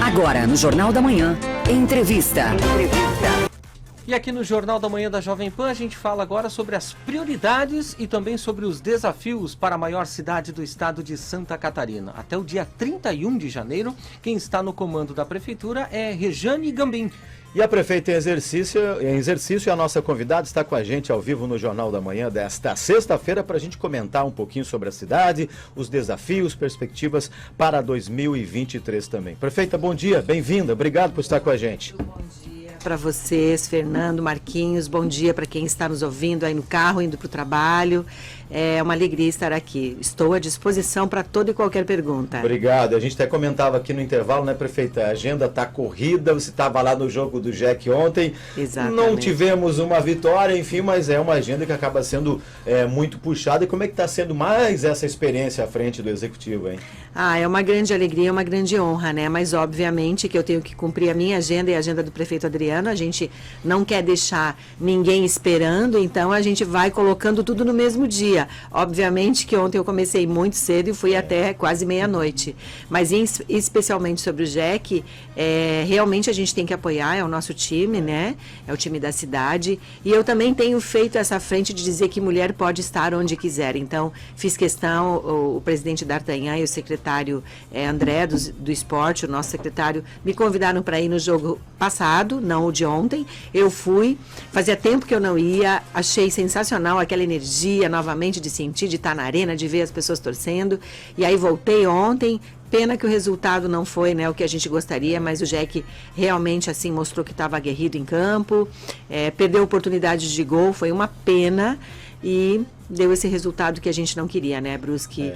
Agora, no Jornal da Manhã, entrevista. E aqui no Jornal da Manhã da Jovem Pan, a gente fala agora sobre as prioridades e também sobre os desafios para a maior cidade do estado de Santa Catarina. Até o dia 31 de janeiro, quem está no comando da prefeitura é Rejane Gambim. E a prefeita em exercício e a nossa convidada está com a gente ao vivo no Jornal da Manhã desta sexta-feira para a gente comentar um pouquinho sobre a cidade, os desafios, perspectivas para 2023 também. Prefeita, bom dia, bem-vinda, obrigado por estar com a gente. Bom dia para vocês, Fernando, Marquinhos, bom dia para quem está nos ouvindo aí no carro, indo para o trabalho. É uma alegria estar aqui. Estou à disposição para toda e qualquer pergunta. Obrigado. A gente até comentava aqui no intervalo, né, prefeita? A agenda está corrida, você estava lá no jogo do Jack ontem. Exatamente. Não tivemos uma vitória, enfim, mas é uma agenda que acaba sendo muito puxada. E como é que está sendo mais essa experiência à frente do Executivo, hein? É uma grande alegria, uma grande honra, né? Mas obviamente que eu tenho que cumprir a minha agenda e a agenda do prefeito Adriano. A gente não quer deixar ninguém esperando, então a gente vai colocando tudo no mesmo dia. Obviamente que ontem eu comecei muito cedo e fui até quase meia-noite. Mas especialmente sobre o Jack, realmente a gente tem que apoiar, é o nosso time, né? É o time da cidade. E eu também tenho feito essa frente de dizer que mulher pode estar onde quiser. Então, fiz questão, o presidente D'Artagnan e o secretário André do esporte, o nosso secretário, me convidaram para ir no jogo passado, não o de ontem. Eu fui, fazia tempo que eu não ia, achei sensacional aquela energia novamente de sentir, de estar na arena, de ver as pessoas torcendo. E aí voltei ontem. Pena que o resultado não foi, né, o que a gente gostaria, mas o Jack realmente assim mostrou que estava aguerrido em campo, perdeu oportunidades de gol, foi uma pena e deu esse resultado que a gente não queria, né, Brusque?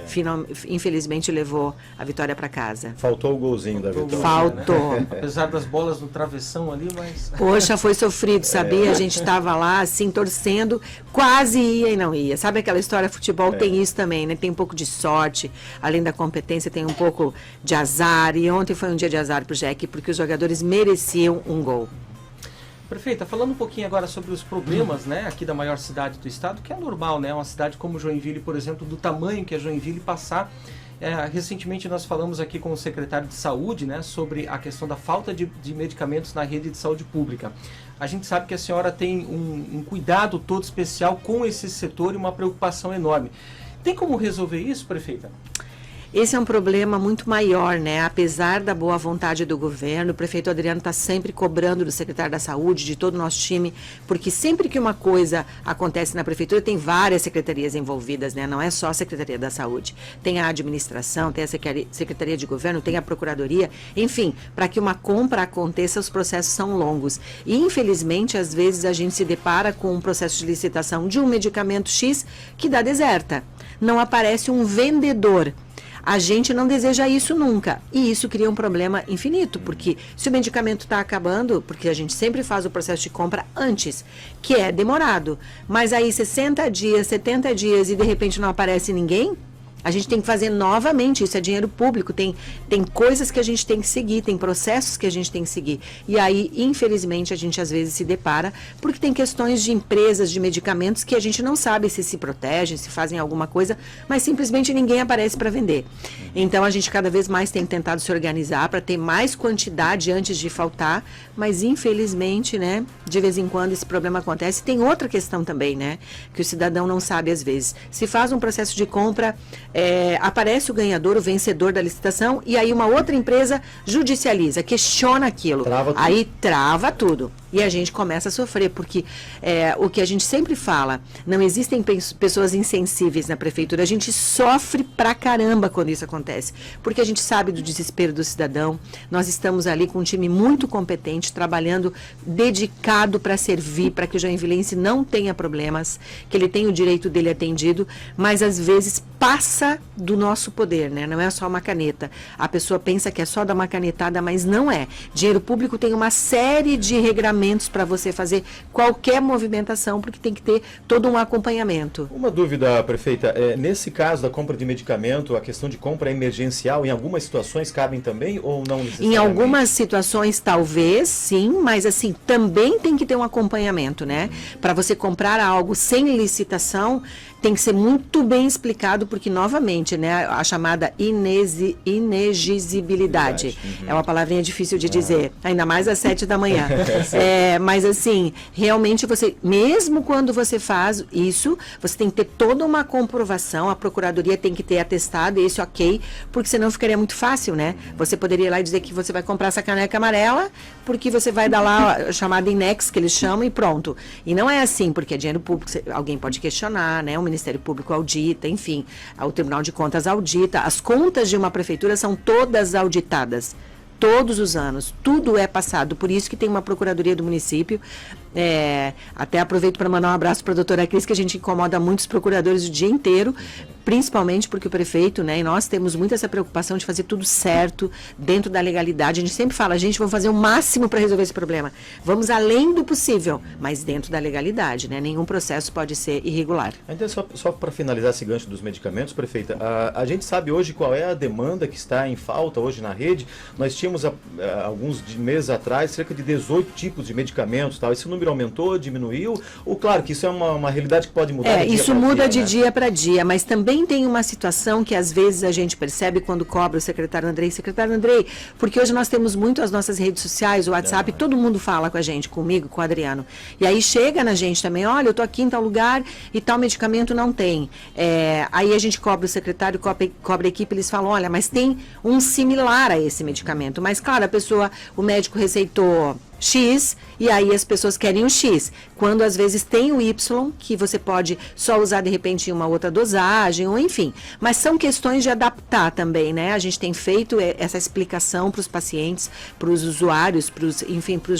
Infelizmente levou a vitória para casa. Faltou o golzinho da vitória. Faltou. Né? Apesar das bolas no travessão ali, mas... Poxa, foi sofrido, sabia? A gente estava lá, assim, torcendo, quase ia e não ia. Sabe aquela história, futebol tem isso também, né? Tem um pouco de sorte, além da competência, tem um pouco de azar. E ontem foi um dia de azar pro Jack, porque os jogadores mereciam um gol. Prefeita, falando um pouquinho agora sobre os problemas, né, aqui da maior cidade do estado, que é normal, né, uma cidade como Joinville, por exemplo, do tamanho que é Joinville passar. Recentemente nós falamos aqui com o secretário de saúde, né, sobre a questão da falta de medicamentos na rede de saúde pública. A gente sabe que a senhora tem um cuidado todo especial com esse setor e uma preocupação enorme. Tem como resolver isso, prefeita? Esse é um problema muito maior, né? Apesar da boa vontade do governo, o prefeito Adriano está sempre cobrando do secretário da Saúde, de todo o nosso time, porque sempre que uma coisa acontece na prefeitura, tem várias secretarias envolvidas, né? Não é só a Secretaria da Saúde. Tem a administração, tem a Secretaria de Governo, tem a Procuradoria, enfim, para que uma compra aconteça, os processos são longos. E, infelizmente, às vezes a gente se depara com um processo de licitação de um medicamento X que dá deserta. Não aparece um vendedor. A gente não deseja isso nunca. E isso cria um problema infinito, porque se o medicamento está acabando, porque a gente sempre faz o processo de compra antes, que é demorado, mas aí 60 dias, 70 dias e de repente não aparece ninguém, a gente tem que fazer novamente, isso é dinheiro público, tem coisas que a gente tem que seguir, tem processos que a gente tem que seguir. E aí, infelizmente, a gente às vezes se depara, porque tem questões de empresas, de medicamentos, que a gente não sabe se protegem, se fazem alguma coisa, mas simplesmente ninguém aparece para vender. Então, a gente cada vez mais tem tentado se organizar para ter mais quantidade antes de faltar, mas infelizmente, né, de vez em quando esse problema acontece. Tem outra questão também, né, que o cidadão não sabe às vezes. Se faz um processo de compra, aparece o ganhador, o vencedor da licitação, e aí uma outra empresa judicializa, questiona aquilo. Aí trava tudo. E a gente começa a sofrer, porque o que a gente sempre fala, não existem pessoas insensíveis na prefeitura, a gente sofre pra caramba quando isso acontece, porque a gente sabe do desespero do cidadão, nós estamos ali com um time muito competente, trabalhando dedicado para servir, para que o joinvilense não tenha problemas, que ele tenha o direito dele atendido, mas às vezes passa do nosso poder, né? Não é só uma caneta. A pessoa pensa que é só dar uma canetada, mas não é. Dinheiro público tem uma série de regramentos equipamentos para você fazer qualquer movimentação, porque tem que ter todo um acompanhamento. Uma dúvida, prefeita, nesse caso da compra de medicamento, a questão de compra é emergencial, em algumas situações cabem também ou não necessariamente? Em algumas situações talvez, sim, mas assim, também tem que ter um acompanhamento, né? Para você comprar algo sem licitação, tem que ser muito bem explicado, porque, novamente, né, a chamada inexigibilidade. É uma palavrinha difícil de dizer, ainda mais às 7 da manhã. Mas, assim, realmente você, mesmo quando você faz isso, você tem que ter toda uma comprovação, a procuradoria tem que ter atestado, esse ok, porque senão ficaria muito fácil, né? Você poderia ir lá e dizer que você vai comprar essa caneca amarela, porque você vai dar lá a chamada INEX, que eles chamam, e pronto. E não é assim, porque é dinheiro público, alguém pode questionar, né? O Ministério Público audita, enfim, o Tribunal de Contas audita. As contas de uma prefeitura são todas auditadas, todos os anos, tudo é passado, por isso que tem uma procuradoria do município. Até aproveito para mandar um abraço para a doutora Cris, que a gente incomoda muitos procuradores o dia inteiro, principalmente porque o prefeito, né, e nós temos muito essa preocupação de fazer tudo certo, dentro da legalidade. A gente sempre fala, gente, vamos fazer o máximo para resolver esse problema. Vamos além do possível, mas dentro da legalidade, né? Nenhum processo pode ser irregular. Então, só para finalizar esse gancho dos medicamentos, prefeita, a gente sabe hoje qual é a demanda que está em falta hoje na rede. Nós tínhamos, alguns meses atrás, cerca de 18 tipos de medicamentos, tal. Esse número aumentou, diminuiu? Ou, claro, que isso é uma realidade que pode mudar de dia isso para muda dia, de dia para dia, mas também tem uma situação que às vezes a gente percebe quando cobra o secretário Andrei, porque hoje nós temos muito as nossas redes sociais, o WhatsApp, todo mundo fala com a gente, comigo, com o Adriano. E aí chega na gente também, olha, eu tô aqui em tal lugar e tal medicamento não tem. Aí a gente cobra o secretário, cobra a equipe, eles falam, olha, mas tem um similar a esse medicamento. Mas, claro, o médico receitou X, e aí as pessoas querem o X, quando às vezes tem o Y, que você pode só usar de repente em uma outra dosagem, ou enfim, mas são questões de adaptar também, né? A gente tem feito essa explicação para os pacientes, para os usuários, para os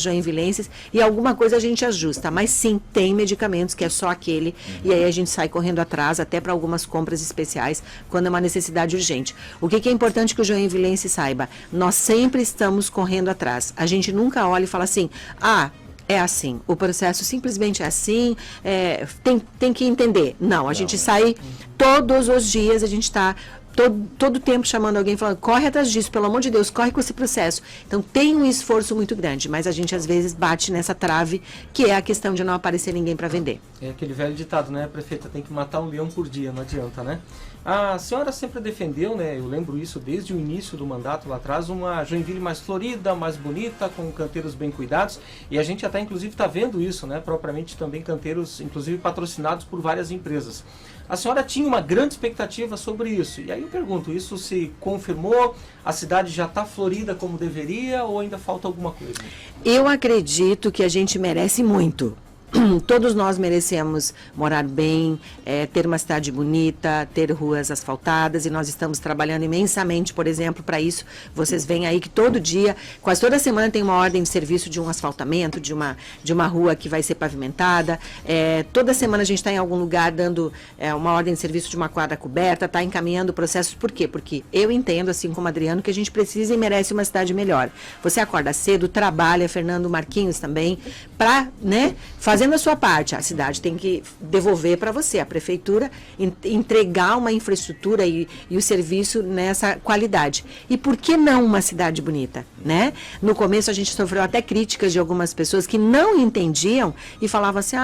joinvilenses, e alguma coisa a gente ajusta, mas sim, tem medicamentos que é só aquele, e aí a gente sai correndo atrás, até para algumas compras especiais, quando é uma necessidade urgente. O que é importante que o joinvilense saiba? Nós sempre estamos correndo atrás, a gente nunca olha e fala assim, é assim, o processo simplesmente é assim, tem que entender. Não, a gente sai todos os dias, a gente está todo tempo chamando alguém, falando, corre atrás disso, pelo amor de Deus, corre com esse processo. Então tem um esforço muito grande, mas a gente às vezes bate nessa trave, que é a questão de não aparecer ninguém para vender. É aquele velho ditado, né, prefeita, tem que matar um leão por dia, não adianta, né? A senhora sempre defendeu, né, eu lembro isso desde o início do mandato lá atrás, uma Joinville mais florida, mais bonita, com canteiros bem cuidados, e a gente até inclusive está vendo isso, né, propriamente também canteiros, inclusive patrocinados por várias empresas. A senhora tinha uma grande expectativa sobre isso, e aí eu pergunto, isso se confirmou? A cidade já está florida como deveria ou ainda falta alguma coisa? Eu acredito que a gente merece muito. Todos nós merecemos morar bem, ter uma cidade bonita, ter ruas asfaltadas, e nós estamos trabalhando imensamente, por exemplo, para isso. Vocês veem aí que todo dia, quase toda semana tem uma ordem de serviço de um asfaltamento, de uma rua que vai ser pavimentada. Toda semana a gente está em algum lugar dando uma ordem de serviço de uma quadra coberta, está encaminhando processos. Por quê? Porque eu entendo, assim como o Adriano, que a gente precisa e merece uma cidade melhor. Você acorda cedo, trabalha, Fernando Marquinhos também, para, né, fazendo a sua parte. A cidade tem que devolver para você, a prefeitura, entregar uma infraestrutura e o serviço nessa qualidade. E por que não uma cidade bonita, né? No começo a gente sofreu até críticas de algumas pessoas que não entendiam e falavam assim,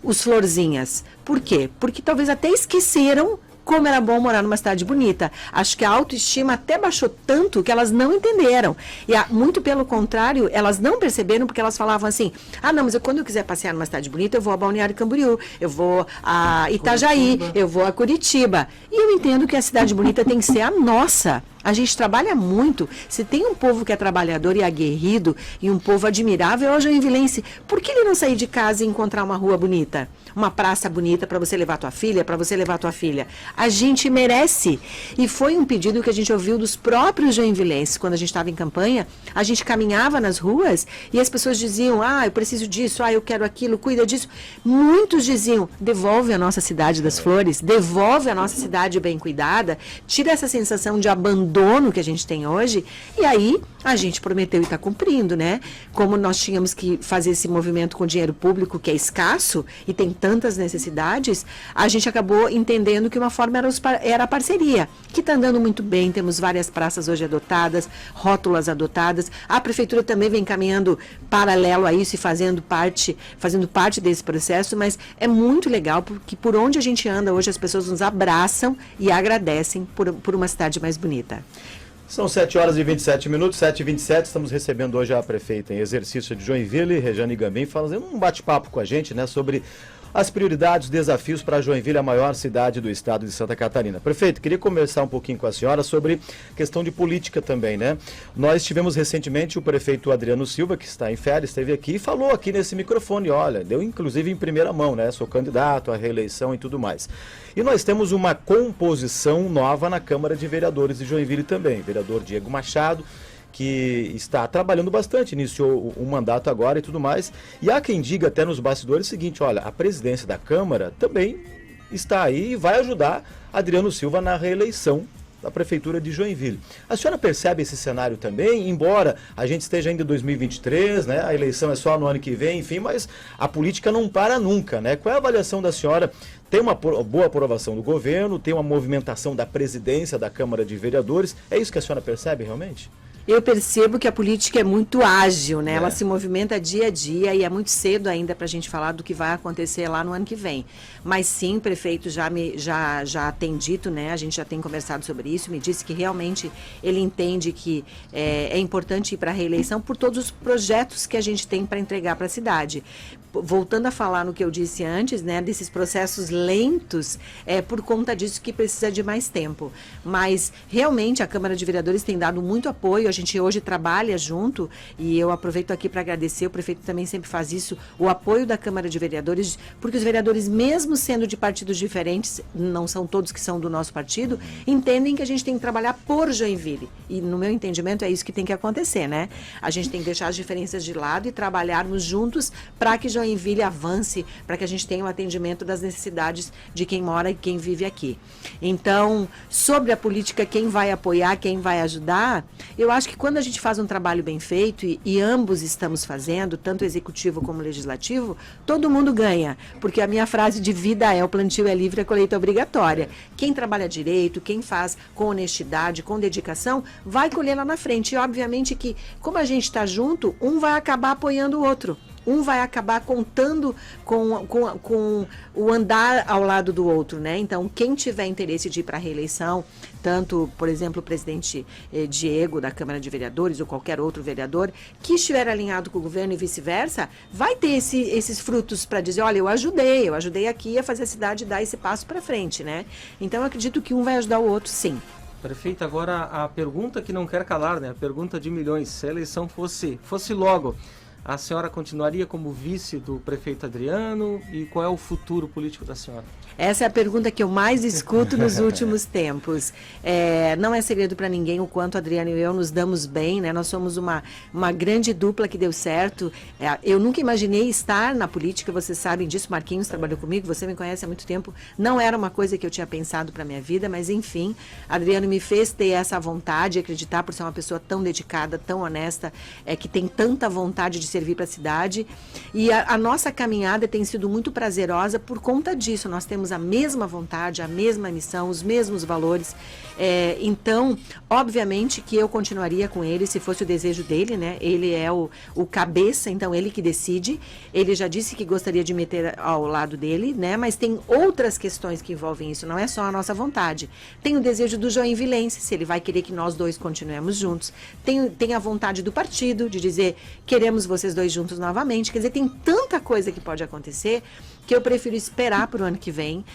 os florzinhas. Por quê? Porque talvez até esqueceram como era bom morar numa cidade bonita. Acho que a autoestima até baixou tanto que elas não entenderam. E muito pelo contrário, elas não perceberam, porque elas falavam assim, não, mas quando eu quiser passear numa cidade bonita, eu vou a Balneário Camboriú, eu vou a Itajaí, eu vou a Curitiba. E eu entendo que a cidade bonita tem que ser a nossa. A gente trabalha muito. Se tem um povo que é trabalhador e aguerrido e um povo admirável, é o joinvilense. Por que ele não sair de casa e encontrar uma rua bonita? Uma praça bonita para você levar tua filha, para você levar tua filha? A gente merece. E foi um pedido que a gente ouviu dos próprios joinvilenses. Quando a gente estava em campanha, a gente caminhava nas ruas e as pessoas diziam, eu preciso disso, eu quero aquilo, cuida disso. Muitos diziam, devolve a nossa cidade das flores, devolve a nossa cidade bem cuidada, tira essa sensação de abandono abandono que a gente tem hoje, e aí a gente prometeu e está cumprindo, né? Como nós tínhamos que fazer esse movimento com dinheiro público, que é escasso e tem tantas necessidades, a gente acabou entendendo que uma forma era a parceria, que está andando muito bem, temos várias praças hoje adotadas, rótulas adotadas, a prefeitura também vem caminhando paralelo a isso e fazendo parte desse processo, mas é muito legal, porque por onde a gente anda hoje as pessoas nos abraçam e agradecem por uma cidade mais bonita. São 7h27, 7h27, estamos recebendo hoje a prefeita em exercício de Joinville, Rejane Gambim, fazendo um bate-papo com a gente, né, sobre as prioridades, desafios para Joinville, a maior cidade do estado de Santa Catarina. Prefeito, queria conversar um pouquinho com a senhora sobre questão de política também, né? Nós tivemos recentemente o prefeito Adriano Silva, que está em férias, esteve aqui e falou aqui nesse microfone, olha, deu inclusive em primeira mão, né? Sou candidato à reeleição e tudo mais. E nós temos uma composição nova na Câmara de Vereadores de Joinville também. Vereador Diego Machado, que está trabalhando bastante, iniciou o mandato agora e tudo mais. E há quem diga até nos bastidores o seguinte, olha, a presidência da Câmara também está aí e vai ajudar Adriano Silva na reeleição da Prefeitura de Joinville. A senhora percebe esse cenário também, embora a gente esteja ainda em 2023, né? A eleição é só no ano que vem, enfim, mas a política não para nunca, né? Qual é a avaliação da senhora? Tem uma boa aprovação do governo, tem uma movimentação da presidência da Câmara de Vereadores, é isso que a senhora percebe realmente? Eu percebo que a política é muito ágil, né? Ela se movimenta dia a dia e é muito cedo ainda para a gente falar do que vai acontecer lá no ano que vem. Mas sim, o prefeito já tem dito, né? A gente já tem conversado sobre isso, me disse que realmente ele entende que é importante ir para a reeleição por todos os projetos que a gente tem para entregar para a cidade. Voltando a falar no que eu disse antes, né, desses processos lentos, é por conta disso que precisa de mais tempo. Mas, realmente, a Câmara de Vereadores tem dado muito apoio, a gente hoje trabalha junto, e eu aproveito aqui para agradecer, o prefeito também sempre faz isso, o apoio da Câmara de Vereadores, porque os vereadores, mesmo sendo de partidos diferentes, não são todos que são do nosso partido, entendem que a gente tem que trabalhar por Joinville. E, no meu entendimento, é isso que tem que acontecer, né? A gente tem que deixar as diferenças de lado e trabalharmos juntos para que Joinville avance, para que a gente tenha um atendimento das necessidades de quem mora e quem vive aqui. Então, sobre a política, quem vai apoiar, quem vai ajudar, eu acho que quando a gente faz um trabalho bem feito, e ambos estamos fazendo, tanto executivo como legislativo, todo mundo ganha, porque a minha frase de vida é: o plantio é livre, a colheita é obrigatória. Quem trabalha direito, quem faz com honestidade, com dedicação, vai colher lá na frente. E obviamente que, como a gente está junto, um vai acabar apoiando o outro. Um vai acabar contando com o andar ao lado do outro, né? Então, quem tiver interesse de ir para a reeleição, tanto, por exemplo, o presidente Diego, da Câmara de Vereadores, ou qualquer outro vereador, que estiver alinhado com o governo e vice-versa, vai ter esses frutos para dizer, olha, eu ajudei aqui a fazer a cidade dar esse passo para frente, né? Então, eu acredito que um vai ajudar o outro, sim. Prefeito, agora a pergunta que não quer calar, né? A pergunta de milhões, se a eleição fosse logo, a senhora continuaria como vice do prefeito Adriano? E qual é o futuro político da senhora? Essa é a pergunta que eu mais escuto nos últimos tempos. Não é segredo para ninguém o quanto Adriano e eu nos damos bem, né? Nós somos uma grande dupla que deu certo. Eu nunca imaginei estar na política, vocês sabem disso, Marquinhos trabalhou comigo, você me conhece há muito tempo. Não era uma coisa que eu tinha pensado para minha vida, mas enfim, Adriano me fez ter essa vontade, acreditar por ser uma pessoa tão dedicada, tão honesta, que tem tanta vontade de servir para a cidade. E a nossa caminhada tem sido muito prazerosa por conta disso. Nós temos a mesma vontade, a mesma missão, os mesmos valores. Então, obviamente que eu continuaria com ele se fosse o desejo dele, né? Ele é o cabeça, então ele que decide. Ele já disse que gostaria de meter ao lado dele, né? Mas tem outras questões que envolvem isso, não é só a nossa vontade. Tem o desejo do joinvilense, se ele vai querer que nós dois continuemos juntos. Tem a vontade do partido de dizer, queremos vocês dois juntos novamente. Quer dizer, tem tanta coisa que pode acontecer que eu prefiro esperar para o ano que vem.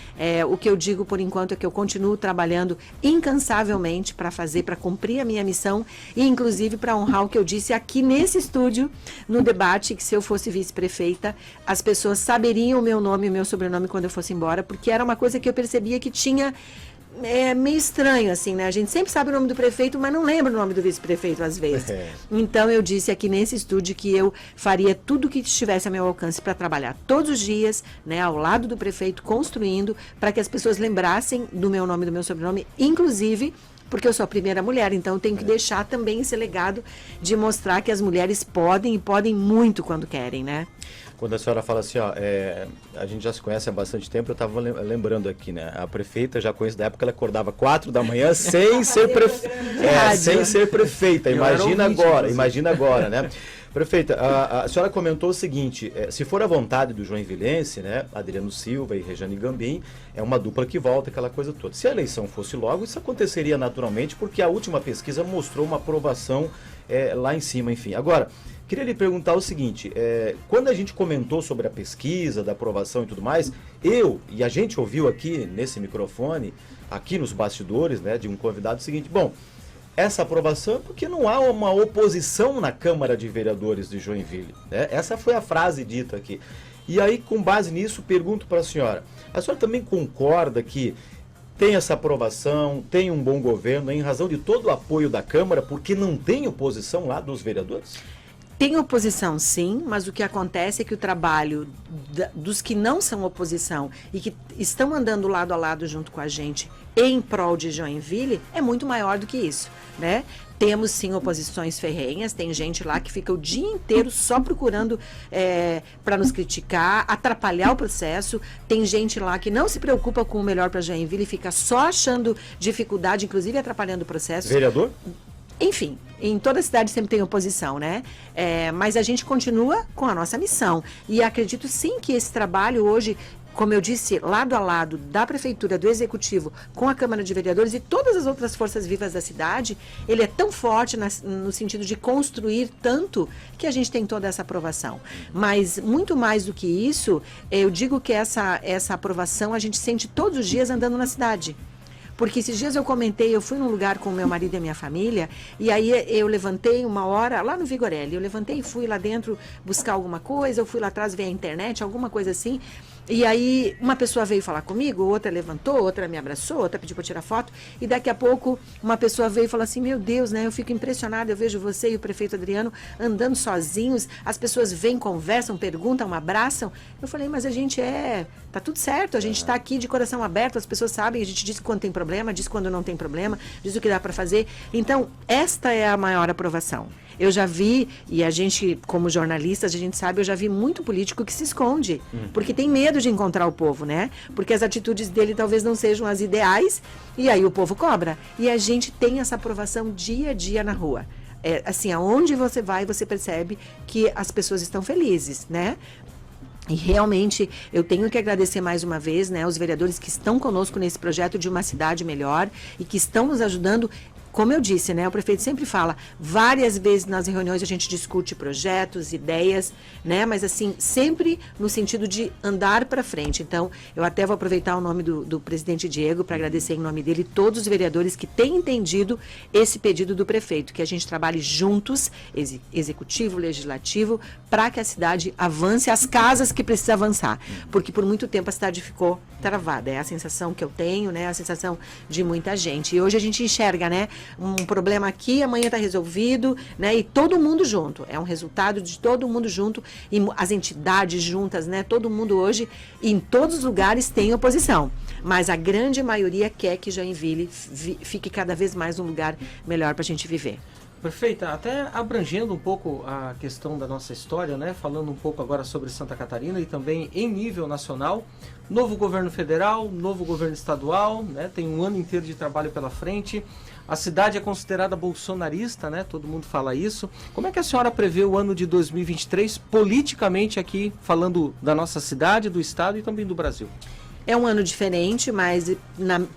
O que eu digo por enquanto é que eu continuo trabalhando incansavelmente para cumprir a minha missão e inclusive para honrar o que eu disse aqui nesse estúdio, no debate, que se eu fosse vice-prefeita, as pessoas saberiam o meu nome e o meu sobrenome quando eu fosse embora, porque era uma coisa que eu percebia que tinha... meio estranho, assim, né? A gente sempre sabe o nome do prefeito, mas não lembra o nome do vice-prefeito, às vezes. Então, eu disse aqui nesse estúdio que eu faria tudo que estivesse a meu alcance para trabalhar todos os dias, né, ao lado do prefeito, construindo, para que as pessoas lembrassem do meu nome, do meu sobrenome, inclusive porque eu sou a primeira mulher, então eu tenho que deixar também esse legado de mostrar que as mulheres podem e podem muito quando querem, né? Quando a senhora fala assim, ó, a gente já se conhece há bastante tempo, eu estava lembrando aqui, né? A prefeita, já conheço da época, ela acordava 4 da manhã sem ser sem ser prefeita. Imagina agora, né? Prefeita, a senhora comentou o seguinte, se for a vontade do joinvilense, né, Adriano Silva e Rejane Gambim, é uma dupla que volta, aquela coisa toda. Se a eleição fosse logo, isso aconteceria naturalmente, porque a última pesquisa mostrou uma aprovação lá em cima, enfim. Agora, queria lhe perguntar o seguinte, quando a gente comentou sobre a pesquisa, da aprovação e tudo mais, e a gente ouviu aqui nesse microfone, aqui nos bastidores, né, de um convidado, o seguinte, bom, essa aprovação é porque não há uma oposição na Câmara de Vereadores de Joinville, né? Essa foi a frase dita aqui. E aí, com base nisso, pergunto para a senhora também concorda que tem essa aprovação, tem um bom governo, em razão de todo o apoio da Câmara, porque não tem oposição lá dos vereadores? Tem oposição, sim, mas o que acontece é que o trabalho dos que não são oposição e que estão andando lado a lado junto com a gente em prol de Joinville é muito maior do que isso, né? Temos, sim, oposições ferrenhas, tem gente lá que fica o dia inteiro só procurando para nos criticar, atrapalhar o processo, tem gente lá que não se preocupa com o melhor para Joinville e fica só achando dificuldade, inclusive atrapalhando o processo. Vereador? Enfim, em toda cidade sempre tem oposição, né? Mas a gente continua com a nossa missão. E acredito sim que esse trabalho hoje, como eu disse, lado a lado da Prefeitura, do Executivo, com a Câmara de Vereadores e todas as outras forças vivas da cidade, ele é tão forte no sentido de construir tanto que a gente tem toda essa aprovação. Mas, muito mais do que isso, eu digo que essa aprovação a gente sente todos os dias andando na cidade. Porque esses dias eu comentei, eu fui num lugar com meu marido e a minha família, e aí eu levantei uma hora, lá no Vigorelli, eu levantei e fui lá dentro buscar alguma coisa, eu fui lá atrás ver a internet, alguma coisa assim, e aí uma pessoa veio falar comigo, outra levantou, outra me abraçou, outra pediu para tirar foto, e daqui a pouco uma pessoa veio e falou assim, meu Deus, né, eu fico impressionada, eu vejo você e o prefeito Adriano andando sozinhos, as pessoas vêm, conversam, perguntam, abraçam. Eu falei, mas a gente tá tudo certo, a gente está aqui de coração aberto, as pessoas sabem, a gente diz quando tem problema, diz quando não tem problema, diz o que dá para fazer. Então, esta é a maior aprovação. Eu já vi, e a gente, como jornalistas, a gente sabe, eu já vi muito político que se esconde, porque tem medo de encontrar o povo, né? Porque as atitudes dele talvez não sejam as ideais, e aí o povo cobra. E a gente tem essa aprovação dia a dia na rua. Assim, aonde você vai, você percebe que as pessoas estão felizes, né? E realmente eu tenho que agradecer mais uma vez, né, os vereadores que estão conosco nesse projeto de uma cidade melhor e que estão nos ajudando. Como eu disse, né, o prefeito sempre fala, várias vezes nas reuniões a gente discute projetos, ideias, né, mas assim, sempre no sentido de andar para frente. Então, eu até vou aproveitar o nome do presidente Diego para agradecer em nome dele todos os vereadores que têm entendido esse pedido do prefeito, que a gente trabalhe juntos, executivo, legislativo, para que a cidade avance as casas que precisa avançar. Porque por muito tempo a cidade ficou travada, é a sensação que eu tenho, né, a sensação de muita gente. E hoje a gente enxerga, né, um problema aqui, amanhã está resolvido, né? E todo mundo junto. É um resultado de todo mundo junto e as entidades juntas, né? Todo mundo hoje, em todos os lugares, tem oposição. Mas a grande maioria quer que Joinville fique cada vez mais um lugar melhor para a gente viver. Perfeita, até abrangendo um pouco a questão da nossa história, né? Falando um pouco agora sobre Santa Catarina e também em nível nacional, novo governo federal, novo governo estadual, né? Tem um ano inteiro de trabalho pela frente, a cidade é considerada bolsonarista, né? Todo mundo fala isso. Como é que a senhora prevê o ano de 2023 politicamente aqui, falando da nossa cidade, do estado e também do Brasil? É um ano diferente, mas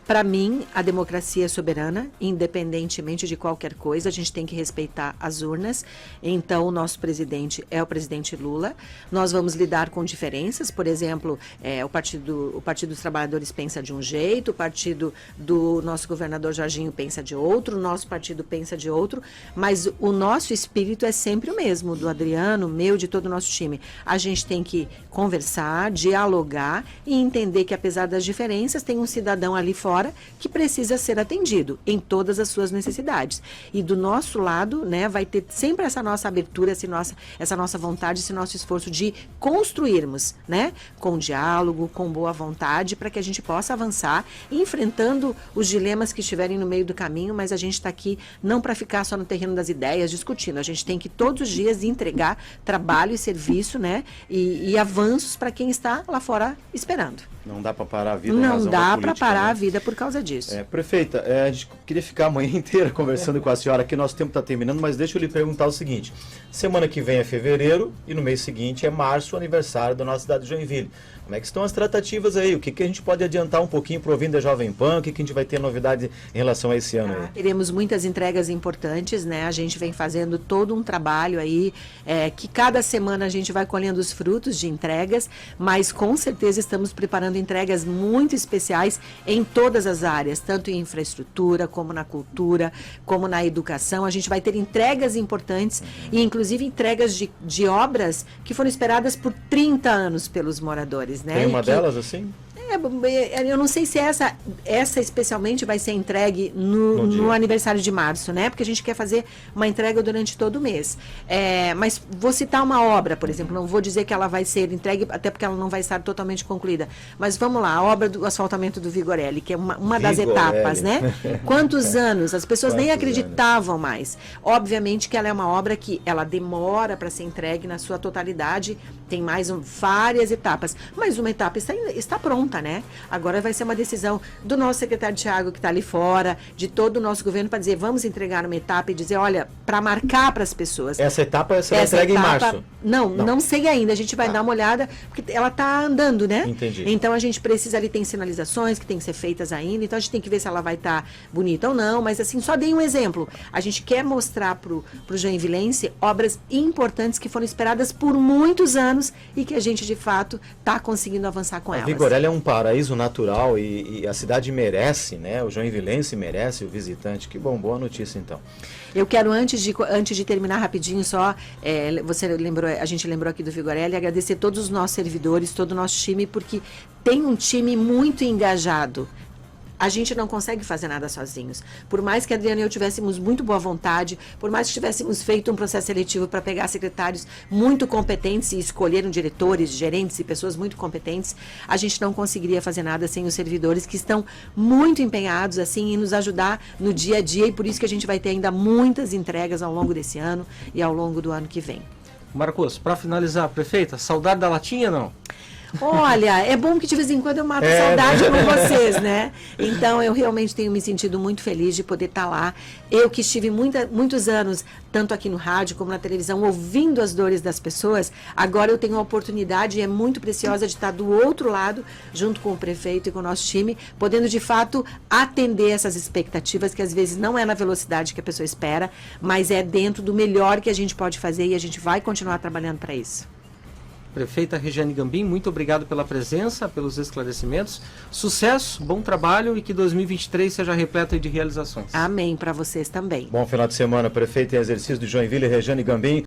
para mim a democracia é soberana, independentemente de qualquer coisa, a gente tem que respeitar as urnas. Então o nosso presidente é o presidente Lula. Nós vamos lidar com diferenças, por exemplo, o Partido dos Trabalhadores pensa de um jeito, o partido do nosso governador Jorginho pensa de outro, o nosso partido pensa de outro, mas o nosso espírito é sempre o mesmo, do Adriano, meu, de todo o nosso time. A gente tem que conversar, dialogar e entender que a apesar das diferenças, tem um cidadão ali fora que precisa ser atendido em todas as suas necessidades. E do nosso lado, né, vai ter sempre essa nossa abertura, essa nossa vontade, esse nosso esforço de construirmos, né, com diálogo, com boa vontade, para que a gente possa avançar, enfrentando os dilemas que estiverem no meio do caminho, mas a gente está aqui não para ficar só no terreno das ideias, discutindo. A gente tem que todos os dias entregar trabalho e serviço, né, e avanços para quem está lá fora esperando. Não dá para parar a vida. Não dá para política, parar né? a vida por causa disso. Prefeita, a gente queria ficar a manhã inteira conversando com a senhora aqui, nosso tempo está terminando, mas deixa eu lhe perguntar o seguinte: semana que vem é fevereiro e no mês seguinte é março, aniversário da nossa cidade de Joinville. Como é que estão as tratativas aí? O que a gente pode adiantar um pouquinho para o Ouvindo da Jovem Pan? O que a gente vai ter novidade em relação a esse ano aí? Teremos muitas entregas importantes, né? A gente vem fazendo todo um trabalho aí, que cada semana a gente vai colhendo os frutos de entregas, mas com certeza estamos preparando entregas muito especiais em todas as áreas, tanto em infraestrutura, como na cultura, como na educação. A gente vai ter entregas importantes e inclusive entregas de obras que foram esperadas por 30 anos pelos moradores, né? Tem uma delas assim? Eu não sei se essa especialmente vai ser entregue no aniversário de março, né? Porque a gente quer fazer uma entrega durante todo o mês. Mas vou citar uma obra, por exemplo, não vou dizer que ela vai ser entregue, até porque ela não vai estar totalmente concluída. Mas vamos lá, a obra do asfaltamento do Vigorelli, que é uma das etapas, né? Quantos anos? As pessoas nem acreditavam mais. Obviamente que ela é uma obra que ela demora para ser entregue na sua totalidade, tem mais várias etapas, mas uma etapa está pronta, né? Agora vai ser uma decisão do nosso secretário Thiago, que está ali fora, de todo o nosso governo, para dizer, vamos entregar uma etapa e dizer, olha, para marcar para as pessoas. Essa etapa será entregue em março? Não sei ainda, a gente vai dar uma olhada, porque ela está andando, né? Entendi. Então a gente precisa ali, tem sinalizações que tem que ser feitas ainda, então a gente tem que ver se ela vai estar bonita ou não, mas assim, só dei um exemplo. A gente quer mostrar pro joinvilense obras importantes que foram esperadas por muitos anos e que a gente, de fato, está conseguindo avançar com elas. Vigorelli é um paraíso natural e a cidade merece, né? O joinvilense merece, o visitante. Que bom, boa notícia então. Eu quero, antes de terminar rapidinho só, a gente lembrou aqui do Vigorelli, agradecer todos os nossos servidores, todo o nosso time, porque tem um time muito engajado. A gente não consegue fazer nada sozinhos. Por mais que a Adriana e eu tivéssemos muito boa vontade, por mais que tivéssemos feito um processo seletivo para pegar secretários muito competentes e escolheram diretores, gerentes e pessoas muito competentes, a gente não conseguiria fazer nada sem os servidores que estão muito empenhados assim em nos ajudar no dia a dia, e por isso que a gente vai ter ainda muitas entregas ao longo desse ano e ao longo do ano que vem. Marcos, para finalizar, prefeita, saudade da latinha não? Olha, é bom que de vez em quando eu mato saudade com vocês, né? Então eu realmente tenho me sentido muito feliz de poder estar lá. Eu que estive muitos anos, tanto aqui no rádio como na televisão, ouvindo as dores das pessoas, agora eu tenho a oportunidade, e é muito preciosa, de estar do outro lado, junto com o prefeito e com o nosso time, podendo de fato atender essas expectativas, que às vezes não é na velocidade que a pessoa espera, mas é dentro do melhor que a gente pode fazer, e a gente vai continuar trabalhando para isso. Prefeita Regiane Gambim, muito obrigado pela presença, pelos esclarecimentos. Sucesso, bom trabalho e que 2023 seja repleto de realizações. Amém, para vocês também. Bom final de semana, prefeita em exercício de Joinville, Regiane Gambim.